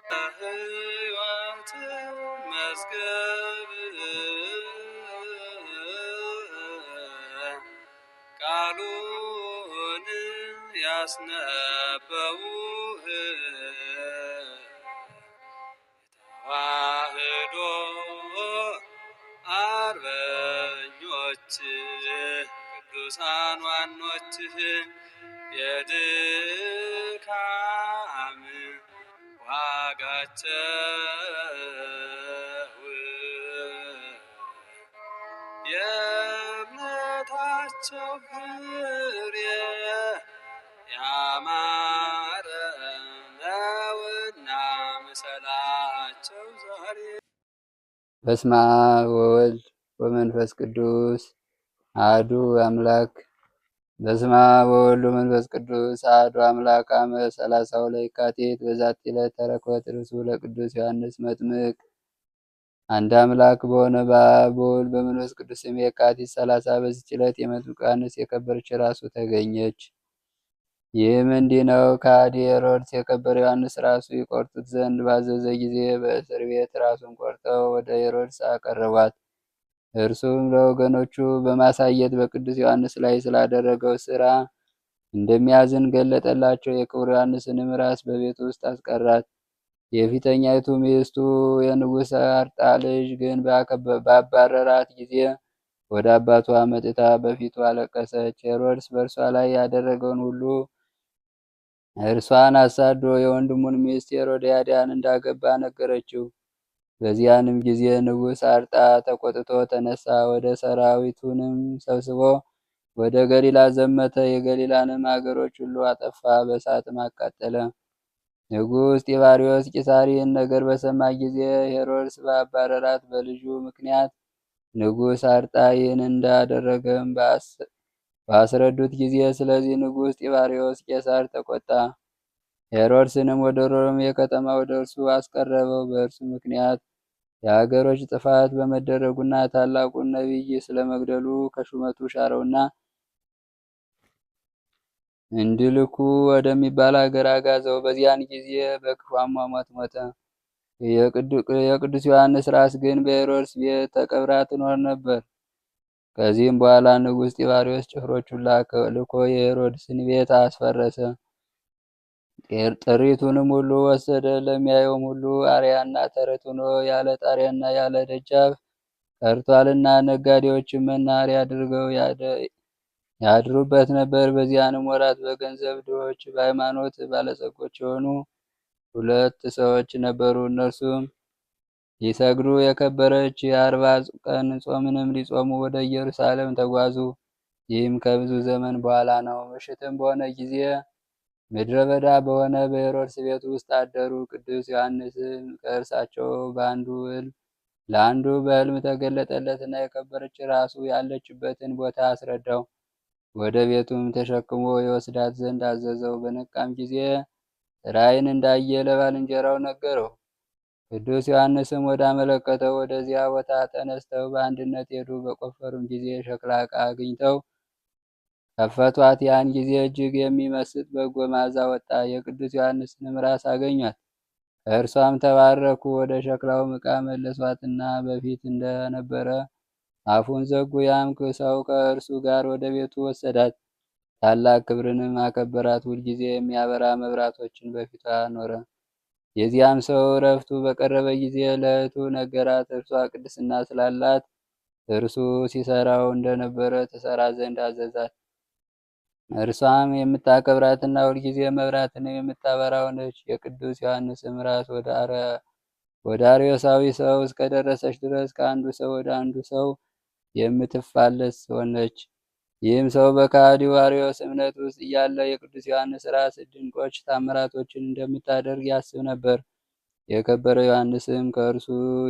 ሕይወት መዝገብ ቃሉን ያስነበቡህ የተዋህዶ አርበኞች ቅዱሳን ዋኖችህ የድካም ዋጋቸው የእምነታቸው ፍሬ ያማረ ነውና ምሰላቸው ዛሬ። በስመ አብ ወወልድ ወመንፈስ ቅዱስ አሐዱ አምላክ። በስመ አብ ወወልድ ወመንፈስ ቅዱስ አሐዱ አምላክ። አመ 30 ለየካቲት በዛቲ ዕለት ተረክበት ርእሱ ለቅዱስ ዮሐንስ መጥምቅ። አንድ አምላክ በሆነ በአብ በወልድ በመንፈስ ቅዱስ ስም የካቲት 30 በዚች ዕለት የመጥምቁ ዮሐንስ የከበረች ራሱ ተገኘች። ይህም እንዲህ ነው። ከሃዲ ሄሮድስ የከበረ ዮሐንስ ራሱ ይቆርጡት ዘንድ ባዘዘ ጊዜ በእስር ቤት ራሱን ቆርጠው ወደ ሄሮድስ አቀረቧት። እርሱም ለወገኖቹ በማሳየት በቅዱስ ዮሐንስ ላይ ስላደረገው ሥራ እንደሚያዝን ገለጠላቸው። የክቡር ዮሐንስንም ራስ በቤቱ ውስጥ አስቀራት። የፊተኛይቱ ሚስቱ የንጉሥ አርጣ ልጅ ግን ባባረራት ጊዜ ወደ አባቷ መጥታ በፊቱ አለቀሰች። ሄሮድስ በእርሷ ላይ ያደረገውን ሁሉ እርሷን አሳዶ የወንድሙን ሚስት ሄሮድያዳን እንዳገባ ነገረችው። በዚያንም ጊዜ ንጉሥ አርጣ ተቆጥቶ ተነሳ። ወደ ሰራዊቱንም ሰብስቦ ወደ ገሊላ ዘመተ። የገሊላንም አገሮች ሁሉ አጠፋ፣ በእሳትም አቃጠለ። ንጉሥ ጢባሪዎስ ቂሳሪን ነገር በሰማ ጊዜ ሄሮድስ ባባረራት በልጁ ምክንያት ንጉሥ አርጣ ይህን እንዳደረገም ባስረዱት ጊዜ፣ ስለዚህ ንጉሥ ጢባሪዎስ ቄሳር ተቆጣ። ሄሮድስንም ወደ ሮም የከተማ ወደ እርሱ አስቀረበው። በእርሱ ምክንያት የአገሮች ጥፋት በመደረጉና ታላቁን ነቢይ ስለመግደሉ ከሹመቱ ሻረውና እንድልኩ ወደሚባል አገር አጋዘው። በዚያን ጊዜ በክፉ አሟሟት ሞተ። የቅዱስ ዮሐንስ ራስ ግን በሄሮድስ ቤት ተቀብራ ትኖር ነበር። ከዚህም በኋላ ንጉሥ ጢባሪዎስ ጭፍሮቹን ልኮ የሄሮድስን ቤት አስፈረሰ። ጥሪቱንም ሁሉ ወሰደ። ለሚያየውም ሁሉ አርያና ተረት ሆኖ ያለ ጣሪያና ያለ ደጃፍ ቀርቷልና ነጋዴዎችም መናኸሪያ አድርገው ያድሩበት ነበር። በዚያንም ወራት በገንዘብ ድሆች በሃይማኖት ባለጸጎች የሆኑ 2 ሰዎች ነበሩ። እነርሱም ሊሰግዱ የከበረች የ40 ቀን ጾምንም ሊጾሙ ወደ ኢየሩሳሌም ተጓዙ። ይህም ከብዙ ዘመን በኋላ ነው። ምሽትም በሆነ ጊዜ ምድረ በዳ በሆነ በሄሮድስ ቤት ውስጥ አደሩ። ቅዱስ ዮሐንስም ከእርሳቸው ለአንዱ በሕልም ተገለጠለትና የከበረች ራሱ ያለችበትን ቦታ አስረዳው። ወደ ቤቱም ተሸክሞ የወስዳት ዘንድ አዘዘው። በነቃም ጊዜ ራእይን እንዳየ ለባልንጀራው ነገረው። ቅዱስ ዮሐንስም ወዳመለከተው ወደዚያ ቦታ ተነስተው በአንድነት ሄዱ። በቆፈሩም ጊዜ የሸክላ ዕቃ አግኝተው ከፈቷት። ያን ጊዜ እጅግ የሚመስጥ በጎ መዓዛ ወጣ። የቅዱስ ዮሐንስንም ራስ አገኟት፣ ከእርሷም ተባረኩ። ወደ ሸክላውም ዕቃ መለሷትና በፊት እንደነበረ አፉን ዘጉ። ያም ሰው ከእርሱ ጋር ወደ ቤቱ ወሰዳት፣ ታላቅ ክብርንም አከበራት። ሁልጊዜ የሚያበራ መብራቶችን በፊቷ አኖረ። የዚያም ሰው እረፍቱ በቀረበ ጊዜ ለእህቱ ነገራት። እርሷ ቅድስና ስላላት እርሱ ሲሰራው እንደነበረ ትሰራ ዘንድ አዘዛት። እርሷም የምታከብራትና ሁልጊዜ መብራትንም የምታበራው ነች። የቅዱስ ዮሐንስም ራስ ወደ አርዮሳዊ ሰው እስከደረሰች ድረስ ከአንዱ ሰው ወደ አንዱ ሰው የምትፋለስ ሆነች። ይህም ሰው በከሃዲው አርዮስ እምነት ውስጥ እያለ የቅዱስ ዮሐንስ ራስ ድንቆች ታምራቶችን እንደምታደርግ ያስብ ነበር። የከበረ ዮሐንስም ከእርሱ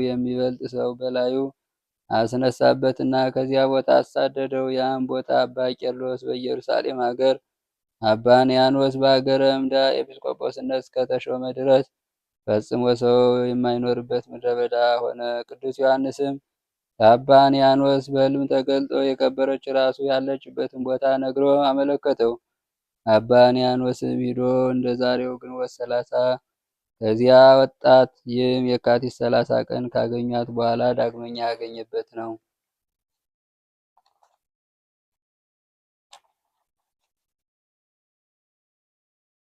የሚበልጥ ሰው በላዩ አስነሳበትና ከዚያ ቦታ አሳደደው። ያም ቦታ አባ ቄርሎስ በኢየሩሳሌም ሀገር፣ አባ ንያኖስ በሀገረ እምዳ ኤጲስቆጶስነት እስከተሾመ ድረስ ፈጽሞ ሰው የማይኖርበት ምድረ በዳ ሆነ። ቅዱስ ዮሐንስም ለአባ ንያኖስ በሕልም ተገልጦ የከበረች ራሱ ያለችበትን ቦታ ነግሮ አመለከተው። አባ ንያኖስም ሂዶ እንደ ዛሬው ግንቦት 30 ከዚያ ወጣት። ይህም የካቲት 30 ቀን ካገኟት በኋላ ዳግመኛ ያገኘበት ነው።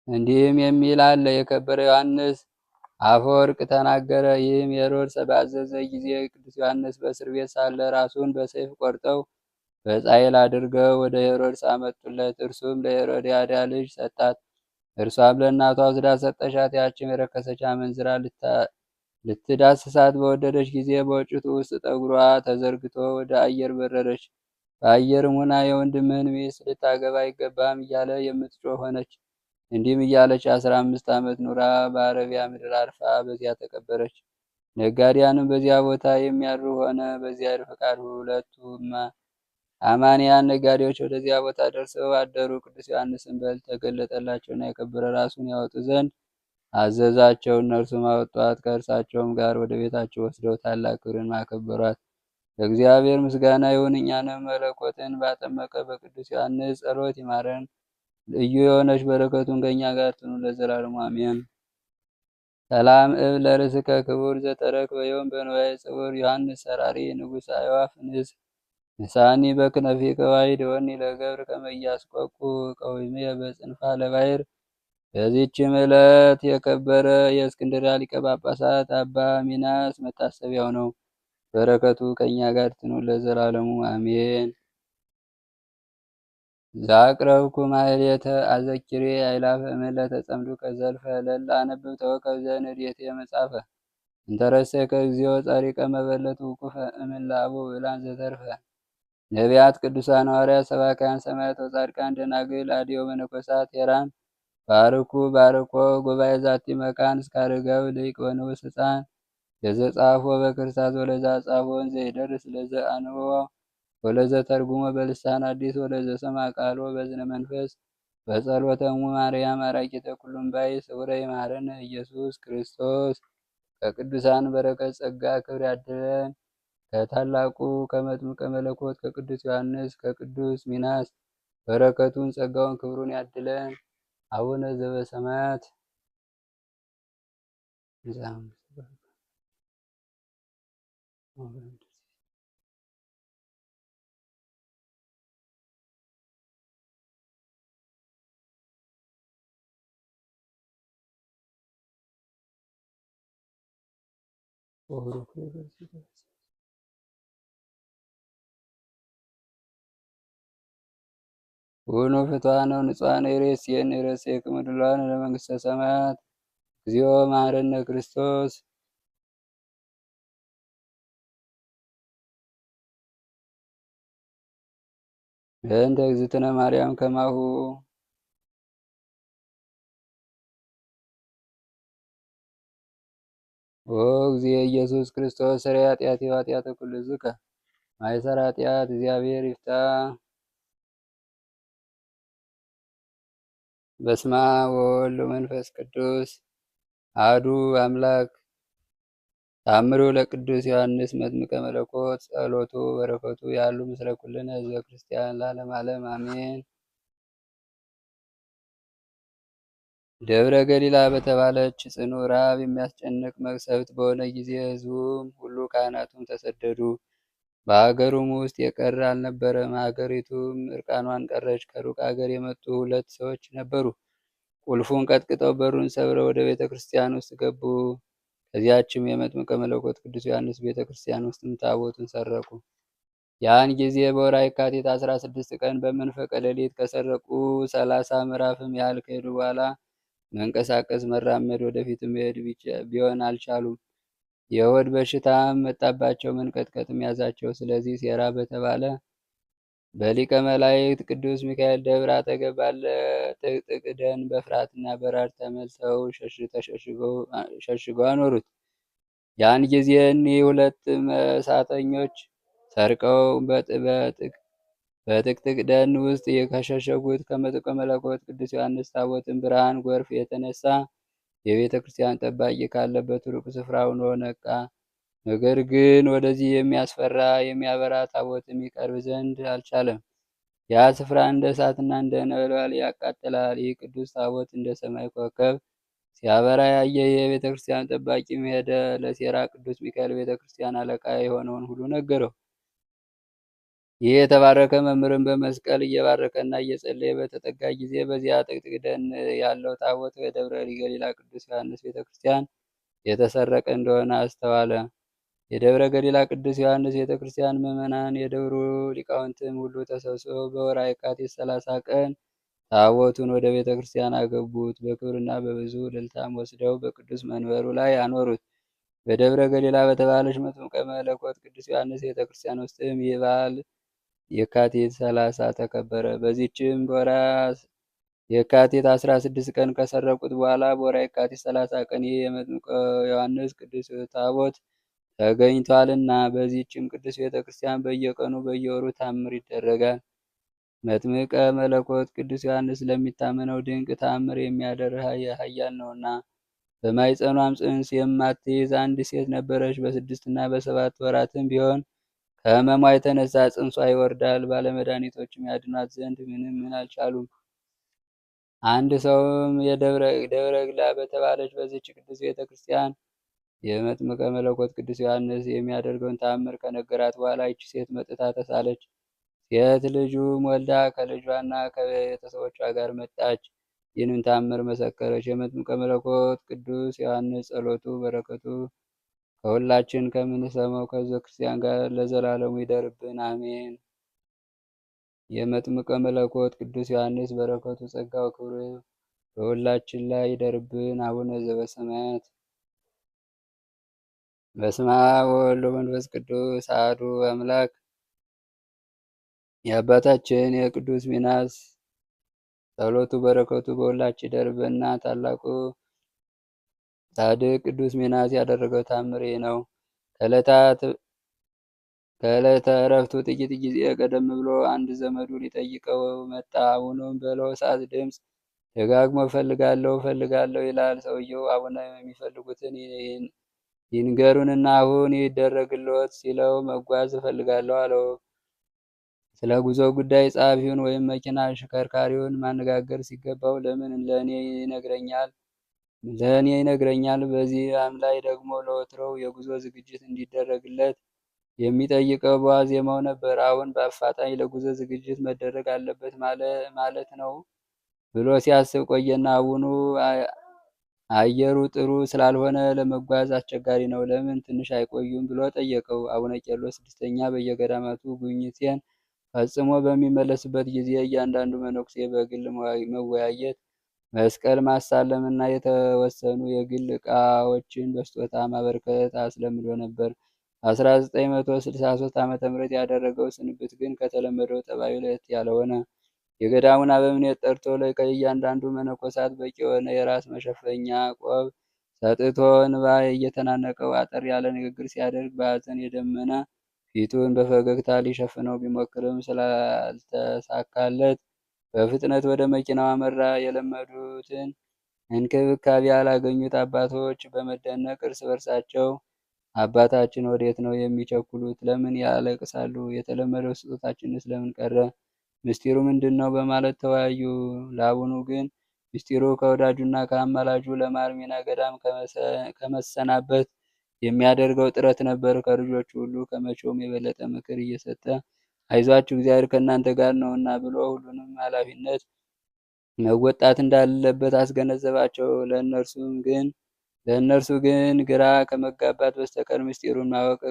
እንዲህም የሚል አለ። የከበረ ዮሐንስ አፈወርቅ ተናገረ። ይህም ሄሮድስ ባዘዘ ጊዜ ቅዱስ ዮሐንስ በእስር ቤት ሳለ ራሱን በሰይፍ ቆርጠው በጻሕል አድርገው ወደ ሄሮድስ አመጡለት። እርሱም ለሄሮድያዳ ልጅ ሰጣት። እርሷም ለእናቷ ወስዳ ሰጠቻት። ያችም የረከሰች አመንዝራ ልትዳስሳት በወደደች ጊዜ በወጭቱ ውስጥ ጠጉሯ ተዘርግቶ ወደ አየር በረረች። በአየርም ሆና የወንድምህን ሚስት ልታገባ አይገባም እያለ የምትጮህ ሆነች። እንዲህም እያለች 15 ዓመት ኑራ በአረቢያ ምድር አርፋ በዚያ ተቀበረች። ነጋዴያንም በዚያ ቦታ የሚያድሩ ሆነ። በእግዚአብሔር ፈቃድ ሁለቱም አማንያን ነጋዴዎች ወደዚያ ቦታ ደርሰው አደሩ። ቅዱስ ዮሐንስን በል ተገለጠላቸውና የከበረ ራሱን ያወጡ ዘንድ አዘዛቸው። እነርሱም አወጧት። ከእርሳቸውም ጋር ወደ ቤታቸው ወስደው ታላቅ ክብርን አከበሯት። ለእግዚአብሔር ምስጋና ይሁን። እኛንም መለኮትን ባጠመቀ በቅዱስ ዮሐንስ ጸሎት ይማረን። ልዩ የሆነች በረከቱን ከእኛ ጋር ትኑ ለዘላለሙ አሜን። ሰላም እብ ለርእስከ ክቡር ዘተረክ በዮም በንዋየ ጽቡር ዮሐንስ ሰራሪ ንጉሥ አዕዋፍ ንሳኒ በክነፊ ከዋይድ ወኒ ለገብር ከመያስቆቁ ቀዊሜ በጽንፋ ለባህር። በዚህችም ዕለት የከበረ የእስክንድርያ ሊቀ ጳጳሳት አባ ሚናስ መታሰቢያው ነው። በረከቱ ከእኛ ጋር ትኑ ለዘላለሙ አሜን። ዛቅረብኩ ማህሌተ አዘኪሬ አይላፈ እምዕለተ ጸምዱ ከዘልፈ ለላ አነብብ ተወከብ ዘንዴቴ መጻፈ እንተረሰከ እግዚኦ ጸሪቀ መበለት ውቁፈ እምላቡ ብላን ዘተርፈ ነቢያት፣ ቅዱሳን ሐዋርያት፣ ሰባክያን፣ ሰማዕታት ወጻድቃን፣ ደናግል፣ አድዮ መነኮሳት ሄራን ባርኩ ባርኮ ጉባኤ ዛቲ መካን እስከ አረጋዊ ልቅ ወንዑስ ሕፃን ለዘጻፎ በክርታስ ወለዛ ጻፎን ዘይደርስ ለዘ አንብቦ ወለዘ ተርጉሞ በልሳን አዲስ ወለዘ ሰማ ቃሎ በዝነ መንፈስ በጸሎተሙ ማርያም አራቂተ ኩሉም ባይ ስውረ ይማረነ ኢየሱስ ክርስቶስ። ከቅዱሳን በረከት ጸጋ ክብር ያድለን። ከታላቁ ከመጥምቀ መለኮት ከቅዱስ ዮሐንስ ከቅዱስ ሚናስ በረከቱን ጸጋውን ክብሩን ያድለን። አቡነ ዘበሰማያት ሁኑ ፍትዋነ ንጹሐነ ይሬስየን ይሬስየክሙ ድሉዋነ ለመንግሥተ ሰማያት እግዚኦ መሐረነ ክርስቶስ። በእንተ እግዝእትነ ማርያም ከማሁ ኦ እግዚእ ኢየሱስ ክርስቶስ ሠረይ ኃጢአቴ ወኃጢአተ ኩሉ ሕዝብከ ማይሰራ ኃጢአት እግዚአብሔር ይፍታ። በስመ አብ ወወልድ ወመንፈስ ቅዱስ አሐዱ አምላክ። ተአምሩ ለቅዱስ ዮሐንስ መጥምቀ መለኮት ጸሎቱ በረከቱ ያሉ ምስለ ኩልነ ሕዝበ ክርስቲያን ለዓለመ ዓለም አሜን። ደብረ ገሊላ በተባለች ጽኑ ረሃብ የሚያስጨንቅ መቅሰፍት በሆነ ጊዜ ሕዝቡም ሁሉ ካህናቱም ተሰደዱ። በሀገሩም ውስጥ የቀረ አልነበረም። ሀገሪቱም እርቃኗን ቀረች። ከሩቅ አገር የመጡ ሁለት ሰዎች ነበሩ። ቁልፉን ቀጥቅጠው በሩን ሰብረው ወደ ቤተ ክርስቲያን ውስጥ ገቡ። ከዚያችም የመጥምቀ መለኮት ቅዱስ ዮሐንስ ቤተ ክርስቲያን ውስጥም ታቦቱን ሰረቁ። ያን ጊዜ በወርኃ የካቲት 16 ቀን በመንፈቀ ሌሊት ከሰረቁ 30 ምዕራፍም ያህል ከሄዱ በኋላ መንቀሳቀስ፣ መራመድ፣ ወደፊት መሄድ ቢሆን አልቻሉም። የሆድ በሽታም መጣባቸው፣ መንቀጥቀጥም ያዛቸው። ስለዚህ ሴራ በተባለ በሊቀ መላእክት ቅዱስ ሚካኤል ደብር አጠገብ ባለ ጥቅጥቅ ደን በፍርሃትና በራድ ተመልሰው ሸሽገው አኖሩት። ያን ጊዜ እኒህ ሁለት መሳተኞች ሰርቀው በጥቅጥቅ ደን ውስጥ ከሸሸጉት ከመጥምቀ መለኮት ቅዱስ ዮሐንስ ታቦትን ብርሃን ጎርፍ የተነሳ የቤተ ክርስቲያን ጠባቂ ካለበት ሩቅ ስፍራ ሆኖ ነቃ። ነገር ግን ወደዚህ የሚያስፈራ የሚያበራ ታቦትም ይቀርብ ዘንድ አልቻለም። ያ ስፍራ እንደ እሳትና እንደ ነበልባል ያቃጥላል። ይህ ቅዱስ ታቦት እንደ ሰማይ ኮከብ ሲያበራ ያየ የቤተ ክርስቲያን ጠባቂም ሄደ። ለሴራ ቅዱስ ሚካኤል ቤተ ክርስቲያን አለቃ የሆነውን ሁሉ ነገረው። ይህ የተባረከ መምህርን በመስቀል እየባረከና እየጸለየ በተጠጋ ጊዜ በዚያ ጥቅጥቅ ደን ያለው ታቦት ከደብረ ገሊላ ቅዱስ ዮሐንስ ቤተ ክርስቲያን የተሰረቀ እንደሆነ አስተዋለ። የደብረ ገሊላ ቅዱስ ዮሐንስ ቤተ ክርስቲያን ምዕመናን፣ የደብሩ ሊቃውንትም ሁሉ ተሰብስበው በወርኃ የካቲት 30 ቀን ታቦቱን ወደ ቤተ ክርስቲያን አገቡት። በክብርና በብዙ እልልታም ወስደው በቅዱስ መንበሩ ላይ አኖሩት። በደብረ ገሊላ በተባለች መጥምቀ መለኮት ቅዱስ ዮሐንስ ቤተ ክርስቲያን ውስጥም ይህ በዓል የካቲት 30 ተከበረ። በዚህችም በወርኃ የካቲት 16 ቀን ከሰረቁት በኋላ በወርኃ የካቲት 30 ቀን ይህ የመጥምቀ ዮሐንስ ቅዱስ ታቦት ተገኝቷልና በዚህችም ቅዱስ ቤተ ክርስቲያን በየቀኑ በየወሩ ታምር ይደረጋል። መጥምቀ መለኮት ቅዱስ ዮሐንስ ለሚታመነው ድንቅ ታምር የሚያደርግ ኃያል ነውና። በማኅፀኗም ጽንስ የማትይዝ አንድ ሴት ነበረች። በ6 እና በ7 ወራትም ቢሆን ከሕመሟ የተነሳ ጽንሷ ይወርዳል። ባለመድኃኒቶችም ያድኗት ዘንድ ምን አልቻሉም። አንድ ሰውም ደብረ ግላ በተባለች በዚች ቅዱስ ቤተ ክርስቲያን የመጥምቀ መለኮት ቅዱስ ዮሐንስ የሚያደርገውን ተአምር ከነገራት በኋላ ይቺ ሴት መጥታ ተሳለች። ሴት ልጁም ወልዳ ከልጇና ከቤተሰቦቿ ጋር መጣች። ይህንን ተአምር መሰከረች። የመጥምቀ መለኮት ቅዱስ ዮሐንስ ጸሎቱ በረከቱ ከሁላችን ከምንሰማው ከሕዝበ ክርስቲያን ጋር ለዘላለሙ ይደርብን፣ አሜን። የመጥምቀ መለኮት ቅዱስ ዮሐንስ በረከቱ ጸጋው ክብሩ በሁላችን ላይ ይደርብን። አቡነ ዘበሰማያት። በስመ አብ ወወልድ ወመንፈስ ቅዱስ አሐዱ አምላክ። የአባታችን የቅዱስ ሚናስ ጸሎቱ በረከቱ በሁላችን ይደርብንና ታላቁ ጻድቅ ቅዱስ ሚናስ ያደረገው ታምር ነው። ከዕለተ ዕረፍቱ ጥቂት ጊዜ ቀደም ብሎ አንድ ዘመዱ ሊጠይቀው መጣ። አቡኑም በለሆሳስ ድምፅ ደጋግሞ እፈልጋለሁ እፈልጋለሁ ይላል። ሰውየው አቡነ የሚፈልጉትን ይንገሩንና አሁን ይደረግልዎት ሲለው መጓዝ እፈልጋለሁ አለው። ስለ ጉዞ ጉዳይ ጸሐፊውን ወይም መኪና አሽከርካሪውን ማነጋገር ሲገባው ለምን ለእኔ ይነግረኛል? በዚያም ላይ ደግሞ ለወትሮው የጉዞ ዝግጅት እንዲደረግለት የሚጠይቀው በዋዜማው ነበር። አሁን በአፋጣኝ ለጉዞ ዝግጅት መደረግ አለበት ማለት ነው ብሎ ሲያስብ ቆየና አቡኑ አየሩ ጥሩ ስላልሆነ ለመጓዝ አስቸጋሪ ነው፣ ለምን ትንሽ አይቆዩም ብሎ ጠየቀው። አቡነ ቄርሎስ ስድስተኛ በየገዳማቱ ጉብኝቴን ፈጽሞ በሚመለስበት ጊዜ እያንዳንዱ መነኩሴ በግል መወያየት፣ መስቀል ማሳለም እና የተወሰኑ የግል ዕቃዎችን በስጦታ ማበርከት አስለምዶ ነበር። በ1963 ዓ.ም ያደረገው ስንብት ግን ከተለመደው ጠባዩ ለየት ያለ ሆነ። የገዳሙን አበምኔት ጠርቶ ከእያንዳንዱ መነኮሳት በቂ የሆነ የራስ መሸፈኛ ቆብ ሰጥቶ እንባ እየተናነቀው አጠር ያለ ንግግር ሲያደርግ በሐዘን የደመነ ፊቱን በፈገግታ ሊሸፍነው ቢሞክርም ስላልተሳካለት በፍጥነት ወደ መኪናው አመራ። የለመዱትን እንክብካቤ ያላገኙት አባቶች በመደነቅ እርስ በርሳቸው አባታችን ወዴት ነው የሚቸኩሉት? ለምን ያለቅሳሉ? የተለመደው ስጦታችንስ ለምን ቀረ? ምስጢሩ ምንድን ነው? በማለት ተወያዩ። ለአቡኑ ግን ምስጢሩ ከወዳጁና ከአማላጁ ለማር ሚና ገዳም ከመሰናበት የሚያደርገው ጥረት ነበር። ከልጆቹ ሁሉ ከመቼውም የበለጠ ምክር እየሰጠ አይዟችሁ እግዚአብሔር ከእናንተ ጋር ነውና ብሎ ሁሉንም ኃላፊነት መወጣት እንዳለበት አስገነዘባቸው። ለእነርሱ ግን ግራ ከመጋባት በስተቀር ምስጢሩን ማወቅ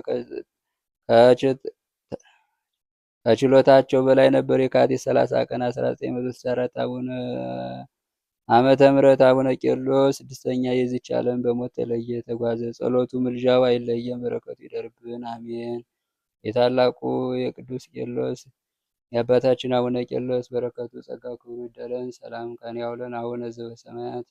ከችሎታቸው በላይ ነበር። የካቲት 30 ቀን 1964 ዓመተ ምህረት አቡነ ቄርሎስ ስድስተኛ የዚች ዓለም በሞት ተለየ ተጓዘ። ጸሎቱ ምልጃው አይለየን፣ በረከቱ ይደርብን፣ አሜን። የታላቁ የቅዱስ ቄርሎስ የአባታችን አቡነ ቄርሎስ በረከቱ ጸጋው ክብሩ ይደረን። ሰላም ቀን ያውለን። አቡነ ዘበሰማያት